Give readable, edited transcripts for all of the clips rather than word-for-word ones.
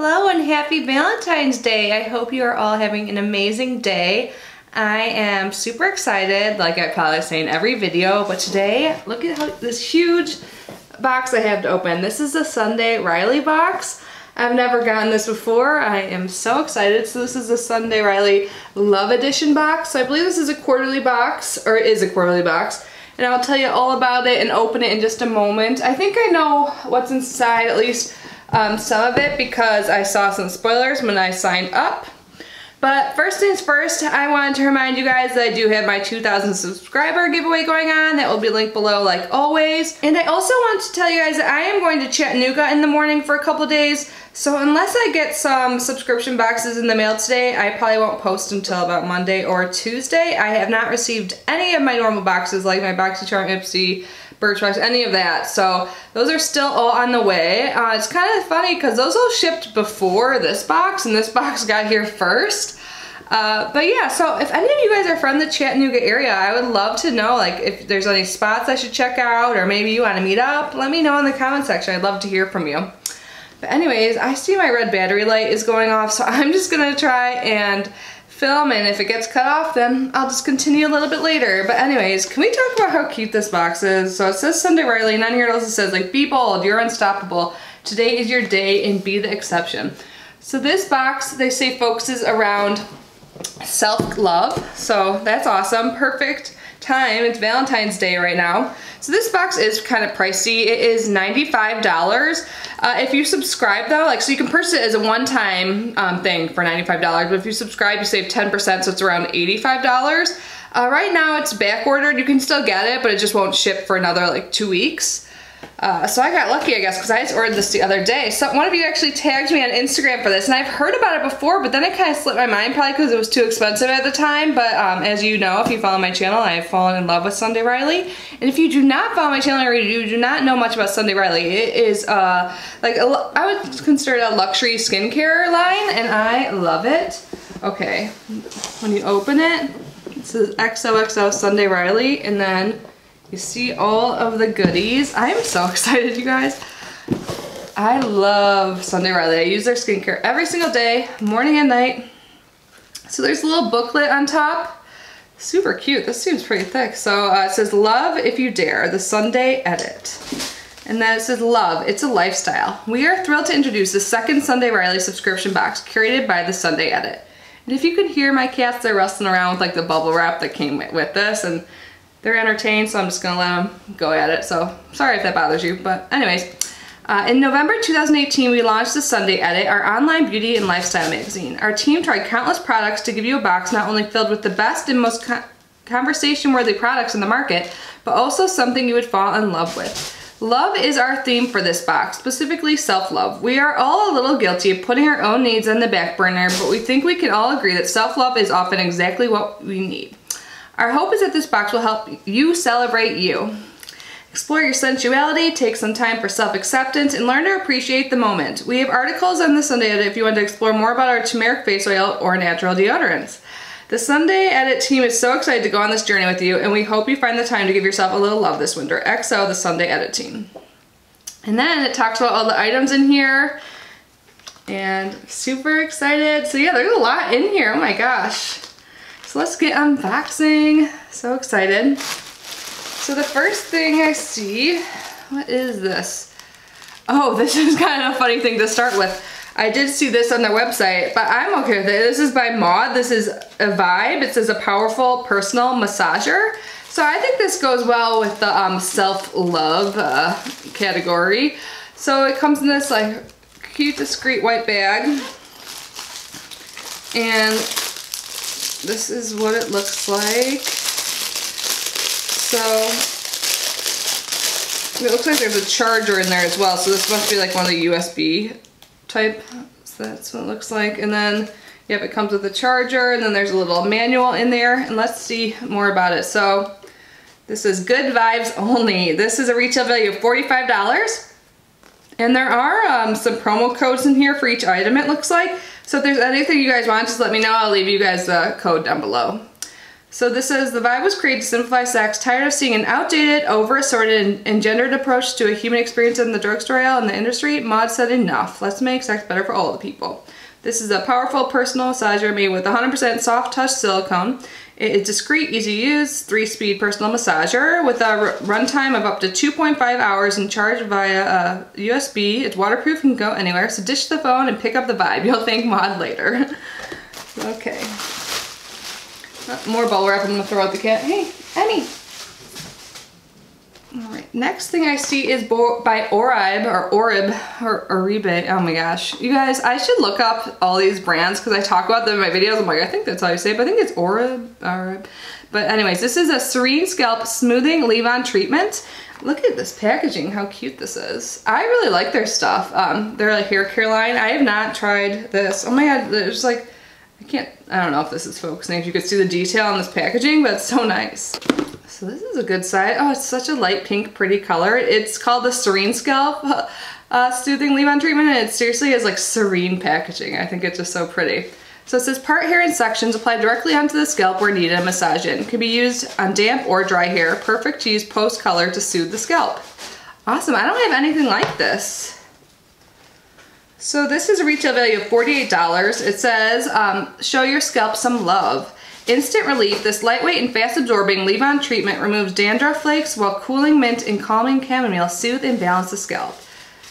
Hello and happy Valentine's Day. I hope you are all having an amazing day. I am super excited, like I probably say in every video, but today, look at how this huge box I have to open. This is a Sunday Riley box. I've never gotten this before. I am so excited. So this is the Sunday Riley Love Edition box. So I believe this is a quarterly box, or it is a quarterly box. And I'll tell you all about it and open it in just a moment. I think I know what's inside, at least some of it, because I saw some spoilers when I signed up. But first things first, I wanted to remind you guys that I do have my 2,000 subscriber giveaway going on. That will be linked below like always. And I also want to tell you guys that I am going to Chattanooga in the morning for a couple of days. So unless I get some subscription boxes in the mail today, I probably won't post until about Monday or Tuesday. I have not received any of my normal boxes, like my BoxyCharm, Ipsy, Birchbox, any of that. So those are still all on the way. It's kind of funny because those all shipped before this box, and this box got here first. But yeah, so if any of you guys are from the Chattanooga area, I would love to know, like, if there's any spots I should check out, or maybe you want to meet up, let me know in the comment section. I'd love to hear from you. But anyways, I see my red battery light is going off, so I'm just gonna try and film, and if it gets cut off, then I'll just continue a little bit later. But anyways, can we talk about how cute this box is? So it says Sunday Riley, and on here it also says, like, be bold, you're unstoppable. Today is your day, and be the exception. So this box, they say, focuses around self-love, so that's awesome. Perfect time. It's Valentine's Day right now. So this box is kind of pricey. It is $95. If you subscribe though, like, so you can purchase it as a one-time thing for $95, but if you subscribe, you save 10%, so it's around $85. Right now it's back ordered. You can still get it, but it just won't ship for another like 2 weeks. So I got lucky, I guess, because I just ordered this the other day. So one of you actually tagged me on Instagram for this, and I've heard about it before, but then it kind of slipped my mind, probably because it was too expensive at the time. But as you know, if you follow my channel, I have fallen in love with Sunday Riley. And if you do not follow my channel, or you do not know much about Sunday Riley, it is like I would consider it a luxury skincare line, and I love it. Okay, when you open it, it says XOXO Sunday Riley, and then you see all of the goodies. I am so excited, you guys. I love Sunday Riley. I use their skincare every single day, morning and night. So there's a little booklet on top. Super cute. This seems pretty thick. So it says, love if you dare, the Sunday edit. And then it says, love, it's a lifestyle. We are thrilled to introduce the second Sunday Riley subscription box curated by the Sunday edit. And if you can hear my cats, they're rustling around with like the bubble wrap that came with this, and they're entertained, so I'm just gonna let them go at it. So sorry if that bothers you, but anyways. In November 2018, we launched the Sunday Edit, our online beauty and lifestyle magazine. Our team tried countless products to give you a box not only filled with the best and most conversation-worthy products in the market, but also something you would fall in love with. Love is our theme for this box, specifically self-love. We are all a little guilty of putting our own needs on the back burner, but we think we can all agree that self-love is often exactly what we need. Our hope is that this box will help you celebrate you. Explore your sensuality, take some time for self-acceptance, and learn to appreciate the moment. We have articles on the Sunday Edit if you want to explore more about our turmeric face oil or natural deodorants. The Sunday Edit team is so excited to go on this journey with you, and we hope you find the time to give yourself a little love this winter. XO, the Sunday Edit team. And then it talks about all the items in here, and super excited. So yeah, there's a lot in here, oh my gosh. So let's get unboxing. So excited. So the first thing I see, what is this? Oh, this is kind of a funny thing to start with. I did see this on their website, but I'm okay with it. This is by Maud. This is a Vibe. It says a powerful personal massager. So I think this goes well with the self-love category. So it comes in this like cute, discreet white bag. And this is what it looks like. So it looks like there's a charger in there as well. So this must be like one of the USB type. So that's what it looks like. And then, yep, it comes with a charger, and then there's a little manual in there. And let's see more about it. So this is Good Vibes Only. This is a retail value of $45. And there are some promo codes in here for each item, it looks like. So if there's anything you guys want, just let me know. I'll leave you guys the code down below. So this says, the vibe was created to simplify sex, tired of seeing an outdated, over-assorted, and gendered approach to a human experience in the drugstore aisle and the industry. Mod said enough. Let's make sex better for all the people. This is a powerful personal massager made with 100% soft touch silicone. It is discreet, easy to use, 3-speed personal massager with a runtime of up to 2.5 hours and charged via USB. It's waterproof and can go anywhere. So dish the phone and pick up the vibe. You'll thank Mod later. Okay. More bubble wrap I'm gonna throw out the cat. Hey, Emmy. All right, next thing I see is by Oribe or Oribe. Oh my gosh. You guys, I should look up all these brands because I talk about them in my videos. I'm like, I think that's how you say it, but I think it's Oribe. But anyways, this is a Serene Scalp Smoothing Leave-On Treatment. Look at this packaging, how cute this is. I really like their stuff. They're a hair care line. I have not tried this. Oh my God, there's like, I don't know if this is focusing, if you could see the detail on this packaging, but it's so nice. So this is a good size. Oh, it's such a light pink, pretty color. It's called the Serene Scalp Soothing Leave-On Treatment, and it seriously is like serene packaging. I think it's just so pretty. So it says part hair in sections, apply directly onto the scalp where needed and massage in. Can be used on damp or dry hair. Perfect to use post-color to soothe the scalp. Awesome, I don't have anything like this. So this is a retail value of $48. It says, show your scalp some love. Instant relief, this lightweight and fast absorbing leave-on treatment removes dandruff flakes while cooling mint and calming chamomile soothe and balance the scalp.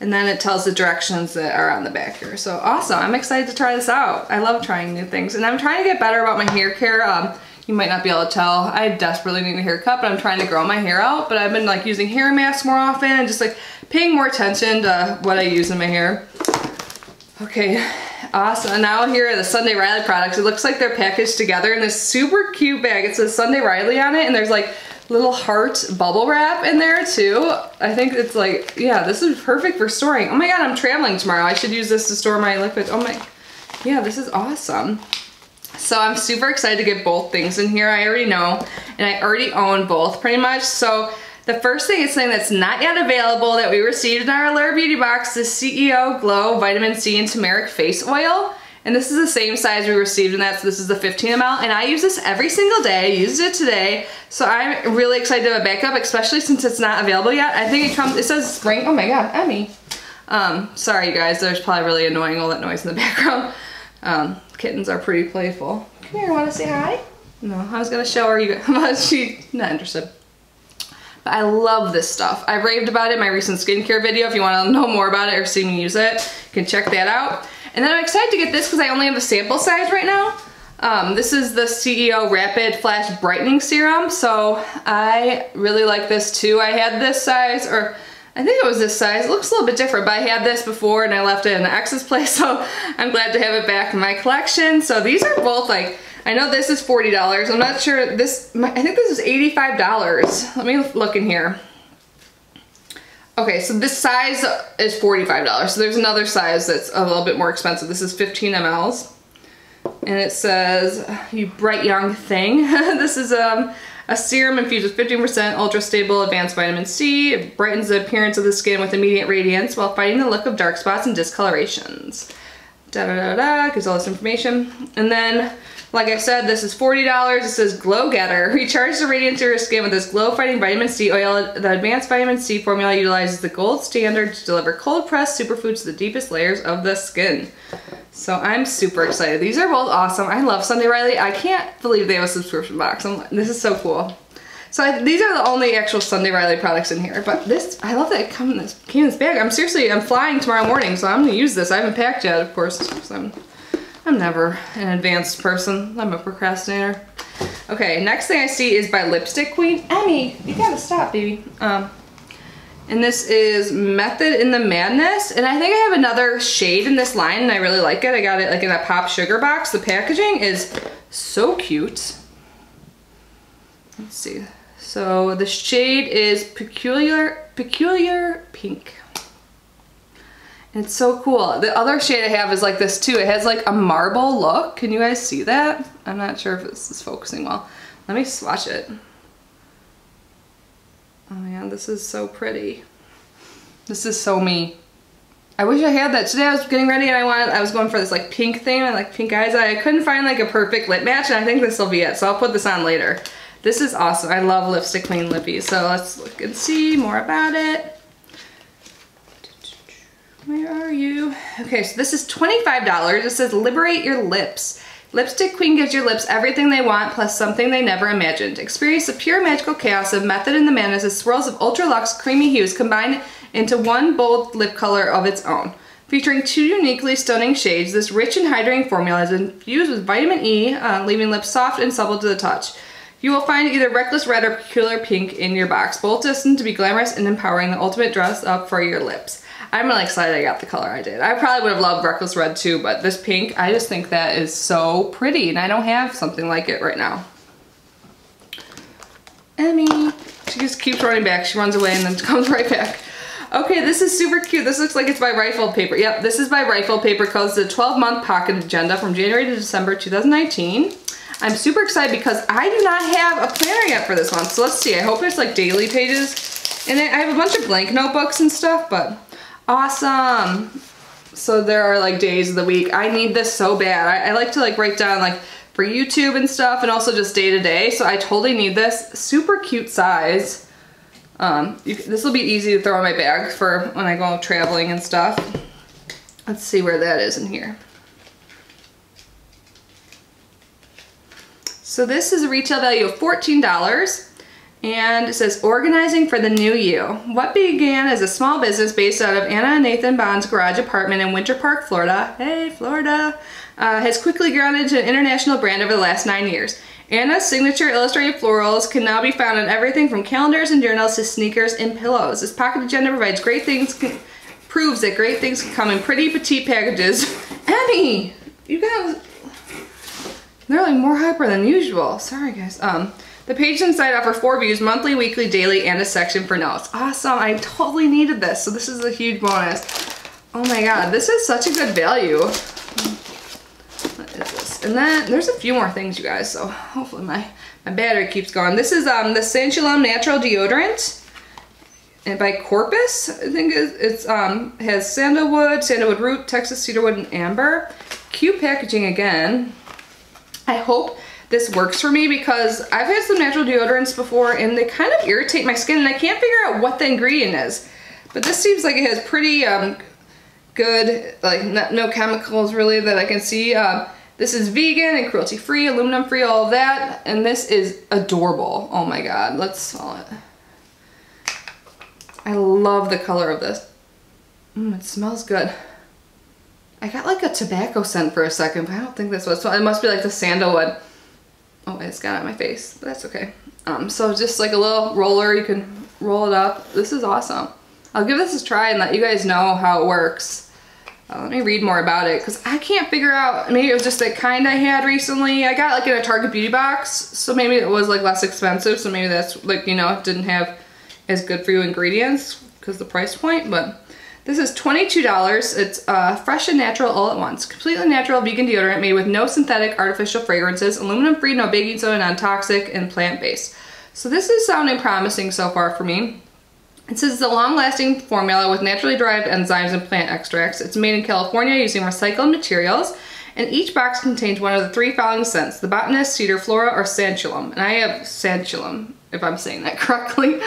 And then it tells the directions that are on the back here. So awesome, I'm excited to try this out. I love trying new things. And I'm trying to get better about my hair care. You might not be able to tell, I desperately need a haircut, but I'm trying to grow my hair out. But I've been like using hair masks more often and just like paying more attention to what I use in my hair. Okay, awesome. And now here are the Sunday Riley products. It looks like they're packaged together in this super cute bag. It says Sunday Riley on it, and there's like little heart bubble wrap in there too. I think it's like, yeah, this is perfect for storing. Oh my God, I'm traveling tomorrow. I should use this to store my liquids. Oh my, yeah, this is awesome. So I'm super excited to get both things in here. I already know, and I already own both pretty much. So the first thing is something that's not yet available that we received in our Allure Beauty box, the CEO Glow Vitamin C and Turmeric Face Oil. And this is the same size we received in that, so this is the 15 ml. And I use this every single day, I used it today. So I'm really excited to have a backup, especially since it's not available yet. I think it says spring, oh my God, Emmy. Sorry you guys, there's probably really annoying all that noise in the background. Kittens are pretty playful. Come here, wanna say hi? No, I was gonna show her, but she's not interested. But I love this stuff. I raved about it in my recent skincare video. If you want to know more about it or see me use it, you can check that out. And then I'm excited to get this because I only have a sample size right now. This is the CEO Rapid Flash Brightening Serum. So I really like this too. I had this size, or I think it was this size. It looks a little bit different, but I had this before and I left it in an ex's place. So I'm glad to have it back in my collection. So these are both like, I know this is $40. I'm not sure I think this is $85. Let me look in here. Okay, so this size is $45. So there's another size that's a little bit more expensive. This is 15 mLs. And it says, you bright young thing. This is a serum infused with 15% ultra stable advanced vitamin C. It brightens the appearance of the skin with immediate radiance while fighting the look of dark spots and discolorations. Gives all this information. And then, like I said, this is $40. It says Glow Getter. Recharge the radiance of your skin with this glow fighting vitamin C oil. The advanced vitamin C formula utilizes the gold standard to deliver cold pressed superfoods to the deepest layers of the skin. So I'm super excited. These are both awesome. I love Sunday Riley. I can't believe they have a subscription box. This is so cool. So these are the only actual Sunday Riley products in here, but this, I love that it came in this bag. I'm flying tomorrow morning, so I'm gonna use this. I haven't packed yet, of course, because I'm never an advanced person. I'm a procrastinator. Okay, next thing I see is by Lipstick Queen. Emmy, you gotta stop, baby. And this is Method in the Madness, and I think I have another shade in this line, and I really like it. I got it like in a pop sugar box. The packaging is so cute. Let's see. So the shade is Peculiar Pink. And it's so cool. The other shade I have is like this too. It has like a marble look. Can you guys see that? I'm not sure if this is focusing well. Let me swatch it. Oh man, this is so pretty. This is so me. I wish I had that. Today I was getting ready and I was going for this like pink thing, I like pink eyes. I couldn't find like a perfect lip match, and I think this will be it. So I'll put this on later. This is awesome. I love Lipstick Queen lippies. So let's look and see more about it. Where are you? Okay, so this is $25. It says liberate your lips. Lipstick Queen gives your lips everything they want, plus something they never imagined. Experience the pure magical chaos of method in the madness as swirls of ultra luxe creamy hues combine into one bold lip color of its own. Featuring 2 uniquely stunning shades, this rich and hydrating formula is infused with vitamin E, leaving lips soft and supple to the touch. You will find either Reckless Red or Peculiar Pink in your box, both destined to be glamorous and empowering, the ultimate dress up for your lips. I'm really excited I got the color I did. I probably would have loved Reckless Red too, but this pink, I just think that is so pretty, and I don't have something like it right now. Emmy. She just keeps running back. She runs away and then comes right back. Okay, this is super cute. This looks like it's by Rifle Paper. Yep, this is by Rifle Paper. It's the 12-month pocket agenda from January to December 2019. I'm super excited because I do not have a planner yet for this month. So let's see. I hope there's like daily pages in it. I have a bunch of blank notebooks and stuff, but awesome. So there are like days of the week. I need this so bad. I like to like write down like for YouTube and stuff, and also just day to day. So I totally need this. Super cute size. This will be easy to throw in my bag for when I go traveling and stuff. Let's see where that is in here. So this is a retail value of $14, and it says organizing for the new you. What began as a small business based out of Anna and Nathan Bond's garage apartment in Winter Park, Florida, hey Florida, has quickly grown into an international brand over the last 9 years. Anna's signature illustrated florals can now be found on everything from calendars and journals to sneakers and pillows. This pocket agenda provides proves that great things can come in pretty petite packages. Emmy, you guys, they're like more hyper than usual. Sorry guys. The pages inside offer 4 views, monthly, weekly, daily, and a section for notes. Awesome, I totally needed this, so this is a huge bonus. Oh my god, this is such a good value. What is this? And then there's a few more things, you guys, so hopefully my battery keeps going. This is the Sanchez Natural Deodorant, and by Corpus. I think it's has sandalwood root, Texas cedarwood, and amber. Cute packaging again. I hope this works for me because I've had some natural deodorants before and they kind of irritate my skin, and I can't figure out what the ingredient is. But this seems like it has pretty good, like no chemicals really that I can see. This is vegan and cruelty free, aluminum free, all of that. And this is adorable. Oh my god, let's smell it. I love the color of this. It smells good. I got like a tobacco scent for a second, but I don't think this was. So it must be like the sandalwood. Oh, it's got it on my face, but that's okay. So just like a little roller, you can roll it up. This is awesome. I'll give this a try and let you guys know how it works. Let me read more about it because I can't figure out, maybe it was just the kind I had recently. I got like in a Target beauty box, so maybe it was like less expensive, so maybe that's like, you know, didn't have as good for you ingredients because the price point, but this is $22. It's fresh and natural all at once. Completely natural vegan deodorant made with no synthetic artificial fragrances, aluminum free, no baking soda, non-toxic, and plant-based. So this is sounding promising so far for me. It says it's a long-lasting formula with naturally derived enzymes and plant extracts. It's made in California using recycled materials, and each box contains one of the 3 following scents: the botanist, cedar flora, or sanchulum. And I have sanchulum, if I'm saying that correctly.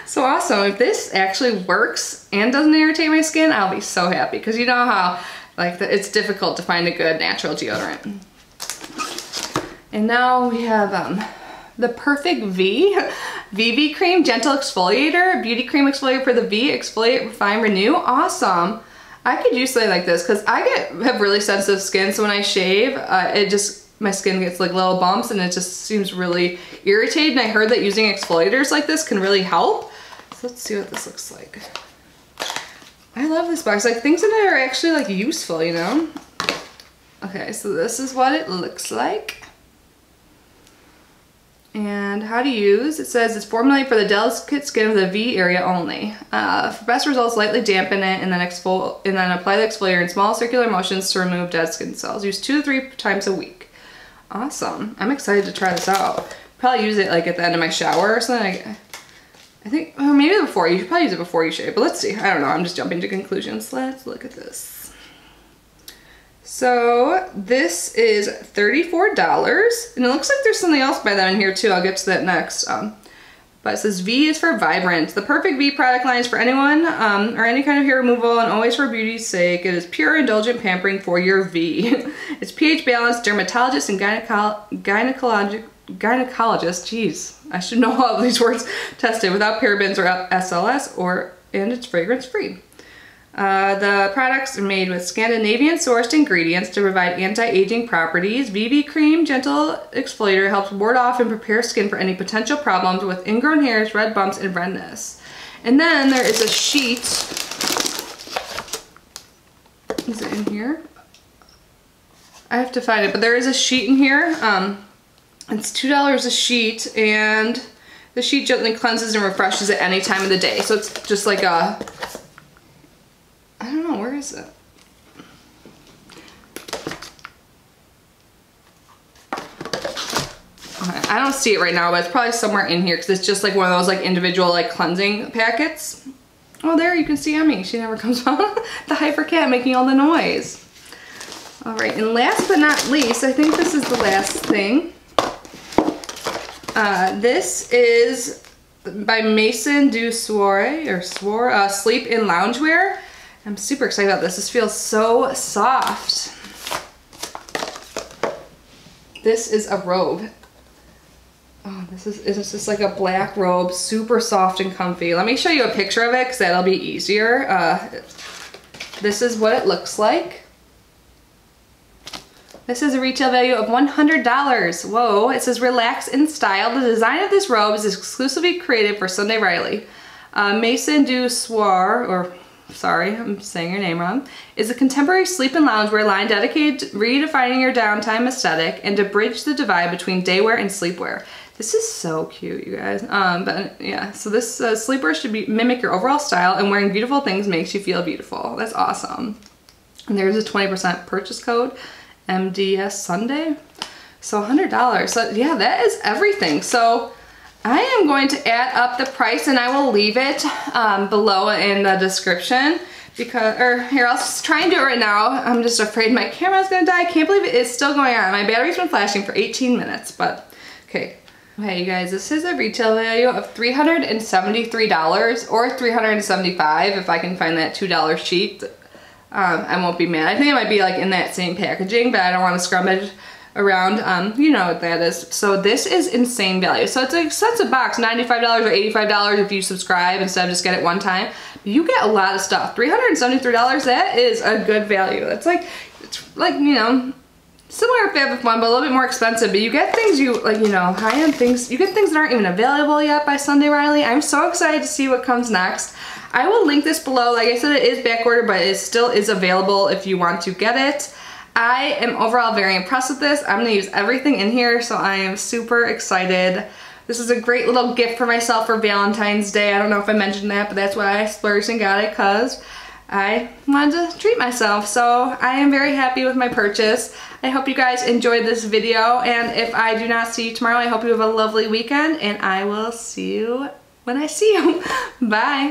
So awesome. If this actually works and doesn't irritate my skin, I'll be so happy, because you know how like it's difficult to find a good natural deodorant. And now we have the Perfect V VV Cream Gentle Exfoliator, Beauty Cream Exfoliator for the V, Exfoliate, Refine, Renew. Awesome. I could use something like this because I have really sensitive skin, so when I shave, my skin gets like little bumps and it just seems really irritated, and I heard that using exfoliators like this can really help. So let's see what this looks like. I love this box, like things in it are actually like useful, you know? Okay, so this is what it looks like. And how to use, it says it's formulated for the delicate skin of the V area only. For best results, lightly dampen it and then apply the exfoliator in small circular motions to remove dead skin cells. Use 2 to 3 times a week. Awesome. I'm excited to try this out. Probably use it like at the end of my shower or something. I think, oh, maybe before. You should probably use it before you shave, but let's see. I don't know. I'm just jumping to conclusions. Let's look at this. So this is $34, and it looks like there's something else by that in here too. I'll get to that next. But it says V is for vibrant. The perfect V product line is for anyone or any kind of hair removal and always for beauty's sake. It is pure, indulgent pampering for your V. It's pH balanced, dermatologist and gynecologist, geez, I should know all of these words, tested without parabens or SLS, and it's fragrance free. The products are made with Scandinavian sourced ingredients to provide anti-aging properties. VV Cream Gentle Exfoliator helps ward off and prepare skin for any potential problems with ingrown hairs, red bumps, and redness. And then there is a sheet. Is it in here? I have to find it, but there is a sheet in here. It's $2 a sheet, and the sheet gently cleanses and refreshes at any time of the day. So it's just like a, I don't know, where is it? Okay, I don't see it right now, but it's probably somewhere in here because it's just like one of those like individual like cleansing packets. Oh, there you can see Emmy. She never comes on. The hyper cat making all the noise. All right, and last but not least, I think this is the last thing. This is by Maison du Soir, Sleep in Loungewear. I'm super excited about this. This feels so soft. This is a robe. Oh, it's just like a black robe, super soft and comfy. Let me show you a picture of it because that'll be easier. This is what it looks like. This is a retail value of $100. Whoa, it says relax in style. The design of this robe is exclusively created for Sunday Riley. Maison du Soir, or sorry, I'm saying your name wrong, is a contemporary sleep and loungewear line dedicated to redefining your downtime aesthetic and to bridge the divide between daywear and sleepwear. This is so cute, you guys. But yeah, so this sleepwear should mimic your overall style, and wearing beautiful things makes you feel beautiful. That's awesome. And there's a 20% purchase code. MDS Sunday, so $100. So yeah, that is everything. So I am going to add up the price, and I will leave it below in the description because, or here, I'll just try and do it right now. I'm just afraid my camera's gonna die. I can't believe it is still going on. My battery's been flashing for 18 minutes, but okay. Okay, you guys, this is a retail value of $373 or $375 if I can find that $2 sheet. I won't be mad. I think it might be like in that same packaging, but I don't want to scrummage around. You know what that is. So this is insane value. So it's an expensive box, $95 or $85 if you subscribe instead of just get it one time. But you get a lot of stuff. $373, that is a good value. It's like, you know, similar to Fabric One, but a little bit more expensive. But you get things high-end things. You get things that aren't even available yet by Sunday Riley. I'm so excited to see what comes next. I will link this below. Like I said, it is back ordered, but it still is available if you want to get it. I am overall very impressed with this. I'm gonna use everything in here, so I am super excited. This is a great little gift for myself for Valentine's Day. I don't know if I mentioned that, but that's why I splurged and got it, because I wanted to treat myself. So I am very happy with my purchase. I hope you guys enjoyed this video, and if I do not see you tomorrow, I hope you have a lovely weekend, and I will see you when I see you. Bye.